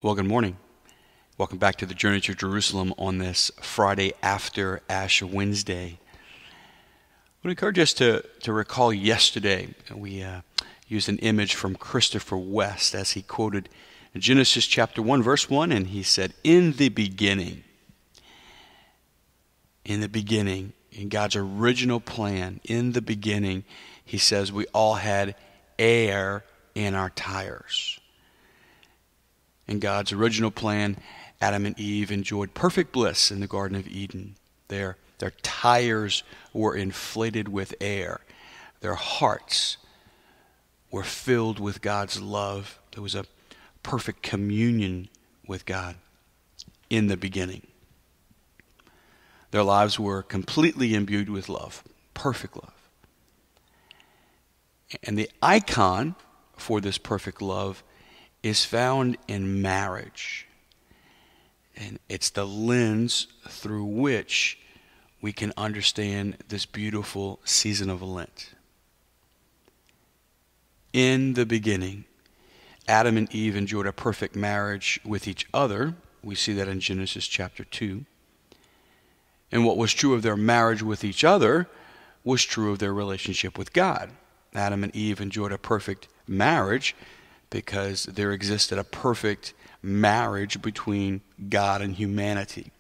Well, good morning. Welcome back to the Journey to Jerusalem on this Friday after Ash Wednesday. I would encourage us to recall yesterday. We used an image from Christopher West as he quoted Genesis chapter 1, verse 1, and he said, in the beginning, in God's original plan, in the beginning, he says we all had air in our tires. In God's original plan, Adam and Eve enjoyed perfect bliss in the Garden of Eden. Their tires were inflated with air. Their hearts were filled with God's love. There was a perfect communion with God in the beginning. Their lives were completely imbued with love, perfect love. And the icon for this perfect love is found in marriage. And it's the lens through which we can understand this beautiful season of Lent. In the beginning, Adam and Eve enjoyed a perfect marriage with each other. We see that in Genesis chapter 2. And what was true of their marriage with each other was true of their relationship with God. Adam and Eve enjoyed a perfect marriage because there existed a perfect marriage between God and humanity.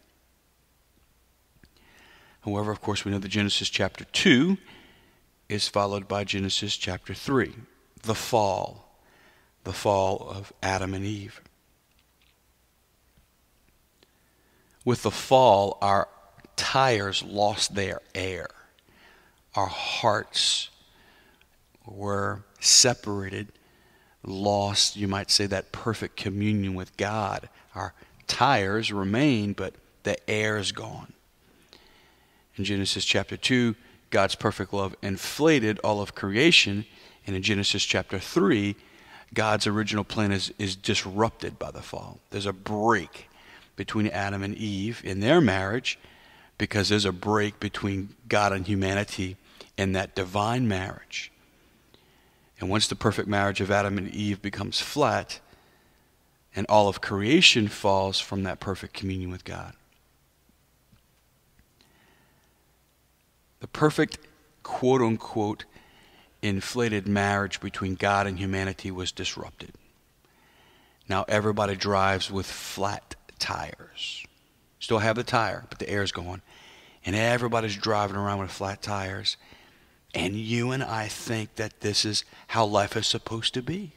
However, of course, we know that Genesis chapter 2 is followed by Genesis chapter 3, the fall of Adam and Eve. With the fall, our tires lost their air. Our hearts were separated, lost, you might say, that perfect communion with God. Our tires remain, but the air is gone. In Genesis chapter 2, God's perfect love inflated all of creation. And in Genesis chapter 3, God's original plan is disrupted by the fall. There's a break between Adam and Eve in their marriage because there's a break between God and humanity in that divine marriage. And once the perfect marriage of Adam and Eve becomes flat, and all of creation falls from that perfect communion with God, the perfect, quote-unquote, inflated marriage between God and humanity was disrupted. Now everybody drives with flat tires. Still have the tire, but the air's gone. And everybody's driving around with flat tires. And you and I think that this is how life is supposed to be.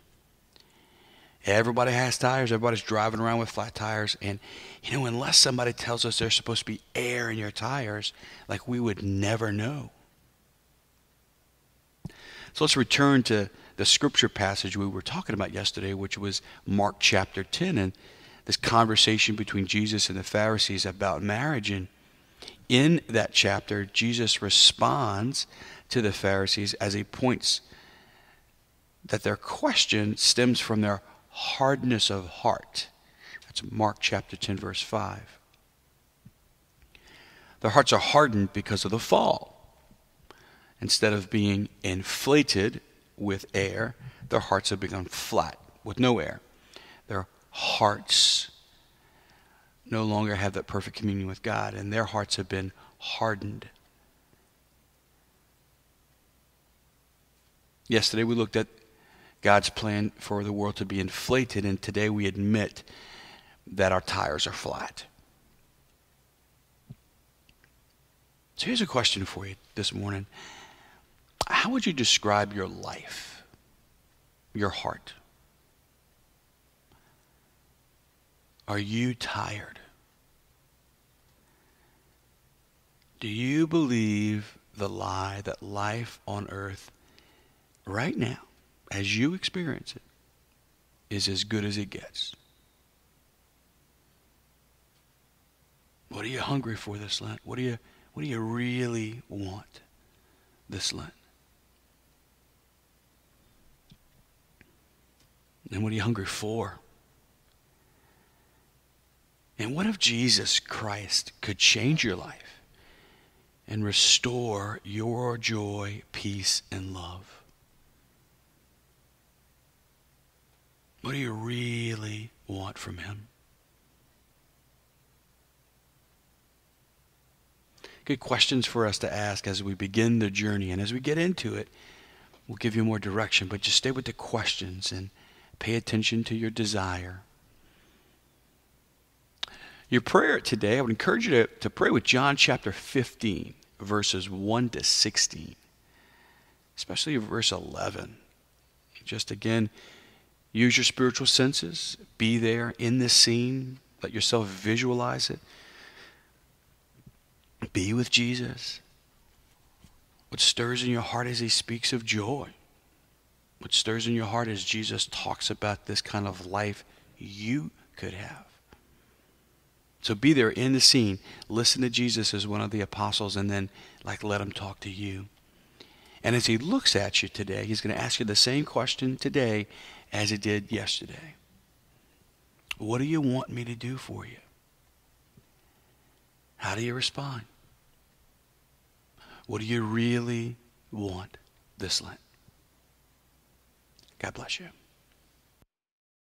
Everybody has tires. Everybody's driving around with flat tires. And, unless somebody tells us there's supposed to be air in your tires, like we would never know. So let's return to the scripture passage we were talking about yesterday, which was Mark chapter 10, and this conversation between Jesus and the Pharisees about marriage. And in that chapter, Jesus responds to the Pharisees as he points that their question stems from their hardness of heart. That's Mark chapter 10, verse 5. Their hearts are hardened because of the fall. Instead of being inflated with air, their hearts have become flat with no air. Their hearts no longer have that perfect communion with God, and their hearts have been hardened. Yesterday we looked at God's plan for the world to be inflated, and today we admit that our tires are flat. So here's a question for you this morning. How would you describe your life, your heart? Are you tired? Do you believe the lie that life on earth right now, as you experience it, is as good as it gets? What are you hungry for this Lent? What do you really want this Lent? And what are you hungry for? And what if Jesus Christ could change your life and restore your joy, peace, and love? What do you really want from him? Good questions for us to ask as we begin the journey. And as we get into it, we'll give you more direction. But just stay with the questions and pay attention to your desire. Your prayer today, I would encourage you to pray with John chapter 15, verses 1 to 16. Especially verse 11. Just again, use your spiritual senses. Be there in this scene. Let yourself visualize it. Be with Jesus. What stirs in your heart as he speaks of joy? What stirs in your heart as Jesus talks about this kind of life you could have? So be there in the scene. Listen to Jesus as one of the apostles, and then let him talk to you. And as he looks at you today, he's going to ask you the same question today as he did yesterday. What do you want me to do for you? How do you respond? What do you really want this Lent? God bless you.